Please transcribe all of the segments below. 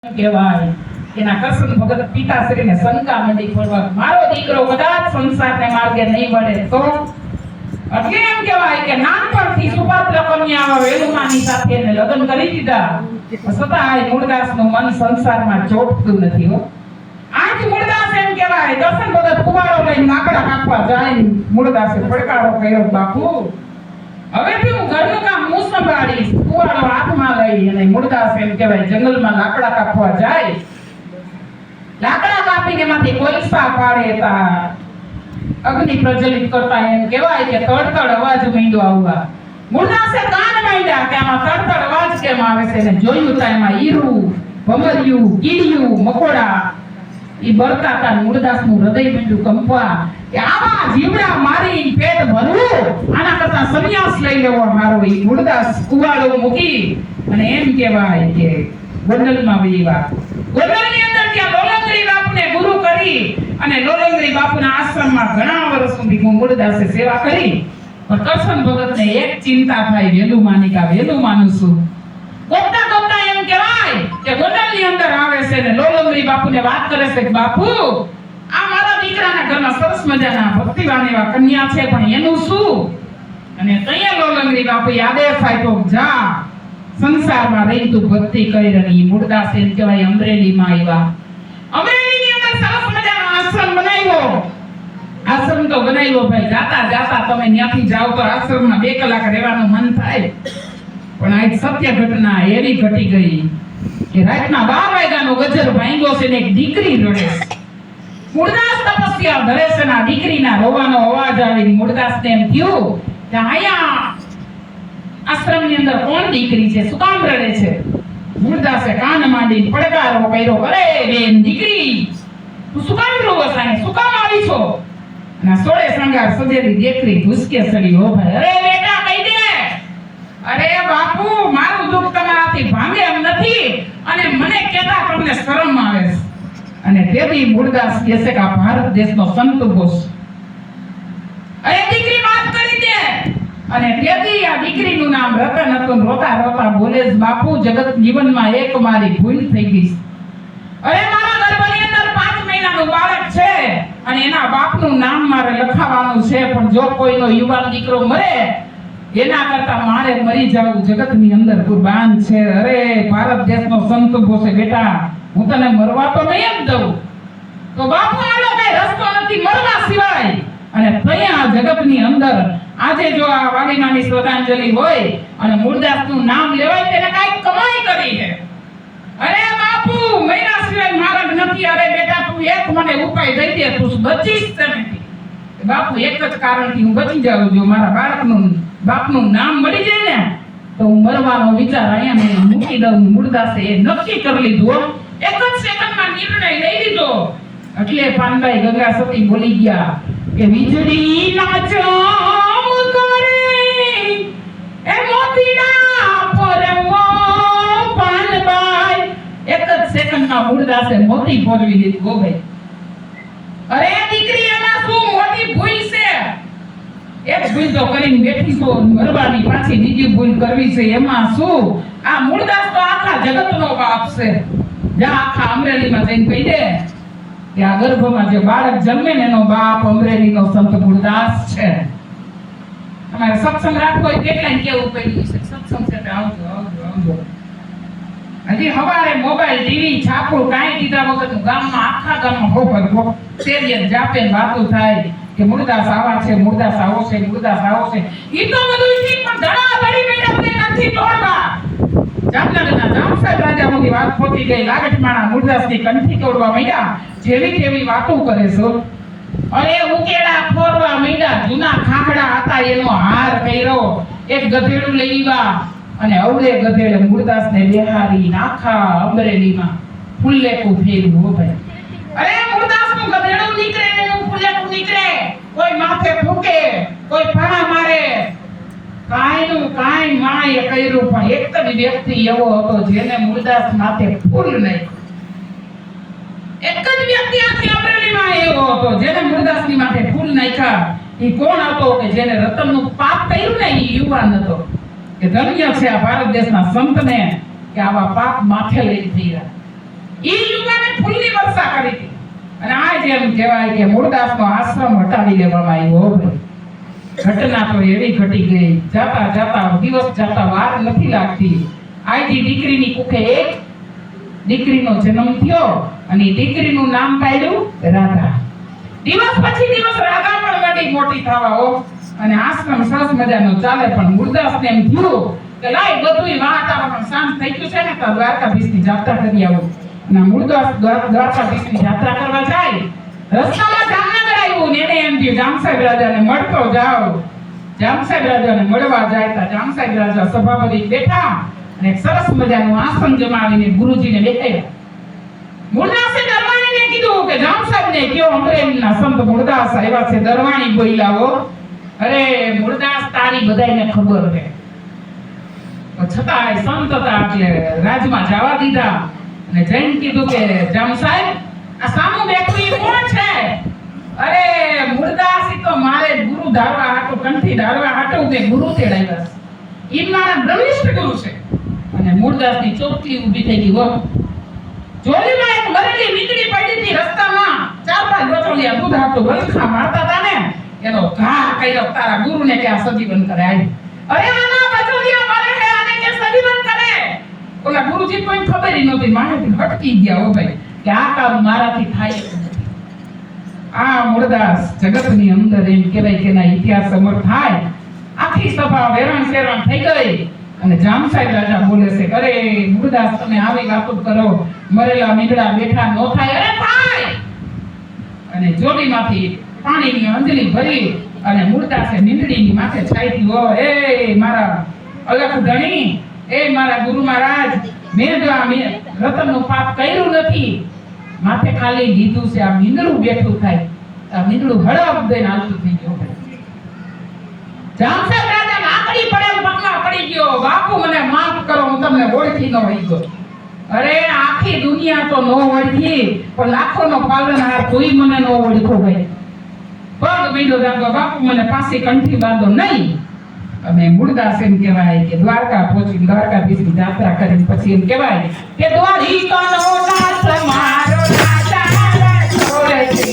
કહેવાય એના કરશન ભગત પિતાશ્રીને શંકા મંડી પડવા મારો દીકરો કદાચ સંસારને માર્ગે નહીં વળે તો એટલે એમ કહેવાય કે નાનપણથી સુપાત્ર કન્યાઓ વેલુમાની સાથે એને લગ્ન કરી દીધા છતાં મૂળદાસનું મન સંસારમાં ચોટતું નથી હો. આજ મૂળદાસ એમ કહેવાય દર્શન ભગત કુવારો લઈને લાકડા કાપવા જાય મૂળદાસે પડકારો કર્યો, બાપુ હવેથી હું ઘરનું કામ હું સંભાળીશ. કુવાડો હાથમાં લઈ અને મૂળદાસ એમ કહેવાય જંગલમાં લાકડા કાપવા જાય. લાકડા કાપીને એમાંથી કોલસા પાડે તા અગ્નિ પ્રજ્વલિત કરતા એમ કહેવાય કે તડતડ અવાજ માંડ્યો આવવા. મૂળદાસે કાન માંડ્યા કે આમાં તડતડ અવાજ કેમ આવે છે ને જોયું તો એમાં ઈરું, ભમરિયું, કીડિયું, મકોડા ઈ બળતા હતા. મૂળદાસનું હૃદય માંડ્યું કંપવા કે આવા જીવડા મારી પેટ ભરવું આના કરતા સંન્યાસ લઈ લેવો મારો. ઈ મૂળદાસ કુવાડો મૂકી અને એમ કહેવાય કે ગોંડલમાં વહીવા. ગોંડલની અંદર ત્યાં લોલંગરી બાપુને ગુરુ કરી અને લોલંગરી બાપુના આશ્રમમાં ઘણા વર્ષ સુધી મૂળદાસે સેવા કરી. પણ કરશન ભગતને એક ચિંતા થાય, વેલું માની કા વેલું માનું છું. કોકતા કોકતા એમ કહેવાય કે ગોંડલની અંદર આવે છે ને લોલંગરી બાપુને વાત કરે છે કે બાપુ આ મારા દીકરાના ઘરમાં સરસ મજાના ભક્તિવાન એવા કન્યા છે પણ એનું શું? અને તૈયા લોલંગરી બાપુ આદેશ આપ્યો જા સંસારમાં રહી તું ભક્તિ કરી. રહી મૂળદાસ એમ કહેવાય અમરેલીમાં આવ્યા. અમરેલીની અંદર સરસ મજાનો આશ્રમ બનાવ્યો. આશ્રમ તો બનાવ્યો ભાઈ, જાતા જાતા તમે ત્યાંથી જાવ તો આશ્રમમાં 2 કલાક રહેવાનું મન થાય. પણ આ સત્ય ઘટના એવી ઘટી ગઈ કે રાતના 12 વાગ્યાનો ગજર ભાંગ્યો છે ને એક દીકરી રડે છે. મૂળદાસ તપસ્યા ધરે છે ને દીકરીના રોવાનો અવાજ આવી. મૂળદાસને એમ થયું કે આયા આશ્રમની અંદર કોણ દીકરી છે, શું કામ રડે છે? મૂળદાસે કાન માંડીને પડકારો કર્યો, અરે બેન દીકરી તું શું કામ રોવો છે, શું કામ આવી છો? અને સોળે શણગાર સજેલી દીકરી ધુસકે ચડી. હો ભાઈ, અરે બેટા કહી દે. અરે બાપુ મારું દુઃખ તમારાથી ભાંગે એમ નથી અને મને કહેતા તમને શરમ આવે છે. અને તેથી મૂળદાસ કહે છે કે આ ભારત દેશનો સંત ઉભો છે. અરે દીકરી વાત કરી દે. અને તેથી આ દીકરીનું નામ રતન હતું. રોતા રોતા બોલે છે, બાપુ જગત જીવનમાં એક મારી ભૂલ થઈ ગઈ. અરે મારા ગર્ભની અંદર 5 મહિનાનું બાળક છે અને એના બાપનું નામ મારે લખાવવાનું છે. પણ જો કોઈનો યુવાન દીકરો મરે એના કરતા મારે મરી જાવું જગતની અંદર કુરબાન છે. અરે ભારત દેશનો સંત ઉભો છે બેટા, હું તને મરવા તો નહીં જ દઉં. તો બાપુ આનો કઈ રસ્તો નથી મરવા સિવાય. અને ત્યાં જગતની અંદર આજે જો આ વાલીમાની શ્રદ્ધાંજલિ હોય અને મૂળદાસનું નામ લેવાય તેને કાંઈક કમાઈ કરી છે. અરે બાપુ મહિના સિવાય માર્ગ નથી. અરે બેટા તું એક મને ઉપાય દઈ દે, તું બચીશ તેનાથી. બાપુ એક જ કારણથી હું બચી જાઉં, જો મારા બાપનું નામ મળી જાય ને તો હું મરવાનો વિચાર અહીંયા મૂકી દઉં. મૂળદાસે એ નક્કી કરી લીધું. એક જ સેકન્ડમાં નિર્ણય લઈ લીધો. એટલે પાનભાઈ ગંગા સતી બોલી ગયા કે વીજળી ના ચમકારે એ મોતીના પરમો પાનભાઈ. એક જ સેકન્ડમાં મૂળદાસે મોતી ફોરવી દીધું. ગો ભાઈ, અરે દીકરી એમાં શું મોટી ભૂલ છે? એક ભૂલ તો કરીને બેઠી છો, મરવાની પાછી બીજી ભૂલ કરવી છે એમાં શું? આ મૂળદાસ તો આખા જગતનો બાપ છે. જા આખા અમરેલીમાં જઈને કહી દે કે આ ગર્ભમાં જે બાળક જન્મે ને એનો બાપ અમરેલીનો સંત મૂળદાસ છે. તમારે સત્સંગ રાખવો હોય કેટલાય કેવું પડ્યું છે સત્સંગ છે આવજો આવજો આવજો. હજી હવારે મોબાઈલ ટીવી છાપું કાંઈ દીધા વગરનું ગામમાં આખા ગામમાં ખોબર શેરીએ જાપે વાતો થાય કે મૂળદાસ આવા છે, મૂળદાસ આવો છે, મૂળદાસ આવો છે. ઈ તો બધું ઠીક પણ ધડા ધડી બેઠા બધે નથી તોડવા. જામનગરના જામસાહેબ રાજા મોટી વાત પહોંચી ગઈ. લાગટમાણા મૂળદાસની કંઠી તોડવા માંડ્યા. જેવી તેવી વાતો કરે છો. અરે ઉકેડા ફોરવા માંડ્યા. જૂના ખાખડા હતા એનો હાર કર્યો. એક ગધેડું લઈ આવ્યા અને અવળે ગધેડે મૂળદાસને બેહારી આખા અમરેલીમાં ફુલ્લેકું ફેર્યું. હો ભાઈ, અરે મૂળદાસનું ગધેડું નીકળે એનું ફુલ્લેકું નીકળે. કોઈ માથે ફૂકે, કોઈ પાણા મારે. કાંઈનું કાંઈ માએ કર્યું પણ એક જ વ્યક્તિ એવો હતો જેને મૂળદાસ માથે ફૂલ નહીં. એક જ વ્યક્તિ આખી અમરેલીમાં એવો હતો જેને મૂળદાસની માથે ફૂલ નાખ્યા. એ કોણ હતો કે જેને રતનનું પાપ કર્યું ને? એ યુવાન હતો. કે ધન્ય છે આ ભારત દેશના સંતને કે આવા પાપ માથે લઈ રહ્યા. ઈ યુવાને ફૂલની વર્ષા કરી હતી. અને આ જેમ કહેવાય કે મૂળદાસનો આશ્રમ હટાવી લેવામાં આવ્યો. ઘટના તો એવી ઘટી ગઈ, જાતા જાતા દિવસ જાતા વાર નથી લાગતી. આજી દીકરીની કુખે એક દીકરીનો જન્મ થયો અને દીકરીનું નામ પાડ્યું રાધા. દિવસ પછી દિવસ રાધા પણ વડી મોટી થવા હો અને આશ્રમ સરસ મજાનો ચાલે. પણ મૂળદાસને એમ થયું કે લાય બધુંય વાતાવરણ શાંત થઈ ગયું છે ને તો દ્વારકાધીશની જાત્રા કરી આવું. અને મૂળદાસ દ્વારકાધીશની જાત્રા કરવા જાય, રસ્તામાં જામનગર આવ્યું ને એને એમ થયું જામસાહેબ રાજાને મળતો જાઓ. જામસાહેબ રાજાને મળવા જાય તો જામસાહેબ રાજા સભાપતિ બેઠા અને સરસ મજાનું આસન જમાવીને ગુરુજીને બેઠાયા. મૂળદાસે દરવાણીને કીધું કે જામસાહેબને કયો અમરેલીના સંત મૂળદાસ આવ્યા છે. દરવાણી બોલ્યા, અરે મૂળદાસ તારી બધાયને ખબર છે, છતાં સંત હતા એટલે રાજમાં જવા દીધા. અને જૈન કીધું કે જામસાહેબ આ સામું બેઠું ઈ કોણ છે? અરે મૂળદાસ ઈ તો મારે ગુરુ ધારવા હાટુ કંઠી ધારવા હાટુ કે ગુરુ તેડાવ્યા છે. ઈ મારા બ્રહ્મિષ્ઠ ગુરુ છે. અને મૂળદાસની ચોકલી ઊભી થઈ ગઈ. જોલીમાં એક મરેલી મીંદડી પડી હતી રસ્તામાં. 4-5 બચોલિયા દૂધ હાટુ વલખા મારતા હતા ને એનો ઘા કર્યો તારા ગુરુને કે આ સજીવન કરે. અરે આના બચોલિયા મરે હે આને કે સજીવન કરે. ઓલા ગુરુજી કોઈ ખબર ઈ નહોતી, મારાથી હટકી ગયા. હો ભાઈ કે આ કામ મારાથી થાય નથી. આ મૂળદાસ જગતની અંદર એમ કહેવાય કે ના ઇતિહાસ અમર થાય. આખી સભા વેરણ શેરણ થઈ ગઈ અને જામસાહેબ રાજા બોલે છે, અરે મૂળદાસ તમે આવી વાતો કરો, મરેલા મીંદડા બેઠા નો થાય. અરે થાય. અને જોડીમાંથી પાણીની અંજલી ભરી અને મૂળદાસે મીંદડીની માથે છાંટી. ઓ એ મારા અલખ ધણી, એ મારા ગુરુ મહારાજ, મેં જો આ રતનનું પાપ કર્યું નથી, માથે ખાલી લીધું છે. આ મીંદડું બેઠું થાય, આ મીંદડું હળપ દઈને હાલતું થઈ ગયું. જામસાહેબ રાજા આકડી પડે પગમાં પડી ગયો, બાપુ મને માફ કરો, હું તમને ઓળખી ન હોય ગયો. અરે આખી દુનિયા તો નો ઓળખી પણ લાખોનો પાલનહાર કોઈ મને નો ઓળખો ભાઈ. પગ બીડો રાખો, બાપુ મને પાછી કંઠી બાંધો નહીં. અને મૂળદાસ એમ કહેવાય કે દ્વારકા પહોંચી દ્વારકાધીશની જાત્રા કરીને પછી એમ કહેવાય કે દ્વારિકાનો નાથ મારો રાજા છોડે છે.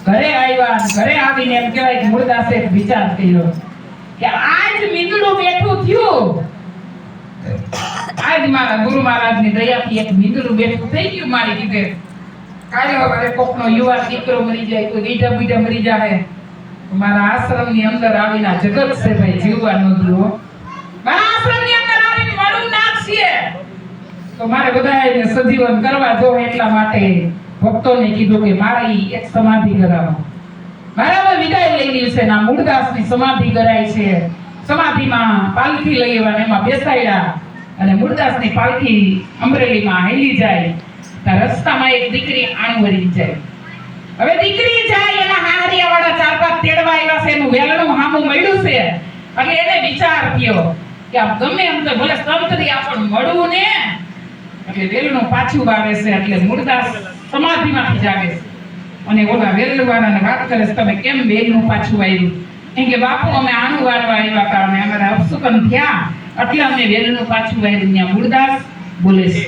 ઘરે આવ્યા, ઘરે આવીને એમ કહેવાય કે મૂળદાસે એક વિચાર કર્યો કે આજ મીંદડું બેઠું થયું, આજ મારા ગુરુ મહારાજની દયાથી એક મીંદડું બેઠું થઈ ગયું મારી રીતે. કાલે હવે કોકનો યુવા દીકરો મરી જાય, કોઈ બીજા બીજા મરી જાય, મારા આશ્રમની અંદર આવીને જગત છે ભાઈ જીવવા ન દીધો. મારા આશ્રમની અંદર આવીને મળું નાખશે તો મારે બધાને સજીવન કરવા જો. એટલા માટે ભક્તોને કીધું કે મારી એક સમાધિ કરાવો. મારા વિદાય લઈ લીધી છે. ના મૂળદાસની સમાધિ કરાય છે. સમાધિમાં પાલખી લઈ આવવાને એમાં બેસાડ્યા અને મૂળદાસની પાલખી અમરેલીમાં હેલી જાય. ત્યાં રસ્તામાં એક દીકરી આણવરી જાય. હવે દીકરી જાય એના હારિયાવાળા 4-5 તેડવા આવ્યા છે, એનું વેલણું હામું મળ્યું છે. એટલે એને વિચાર થયો કે આ ગમે એમ તો ભલે સંતરી આપણને મળવું ને, એટલે વેલણું પાછું વાવે છે. એટલે મૂળદાસ સમાધિમાંથી જાગે છે અને ઓલા વેલવાળાને વાત કરે છે, તમે કેમ વેલનું પાછું આવ્યું? એમ કે બાપુ અમે આનું વારવા આવ્યા હતા અને અમારા અપસુકન થયા એટલે અમે વેલનું પાછું આવ્યું. ત્યાં મૂળદાસ બોલે છે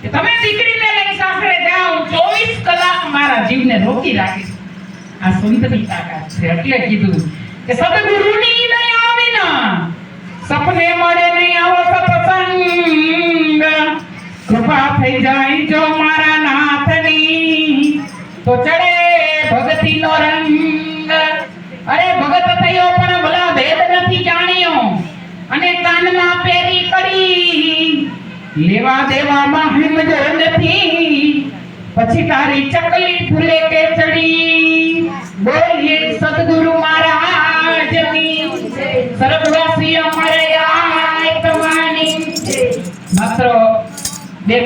કે તમે દીકરીને લઈ સાસરે જાઓ, 24 કલાક મારા જીવને રોકી રાખીશ. આ સંતની તાકાત છે. એટલે કીધું કે સદગુરુની નહીં આવી ના સપને મળે નહીં આવો સત્સંગ, કૃપા થઈ જાય જો મારા નાથની તો ચડે ભક્તિનો રંગ. અરે ભગત થયો પણ ભલા ભેદ નથી જાણ્યો, અને કાનમાં પેરી કરી લેવા દેવામાં હિમજ નથી. પછી તારી ચકલી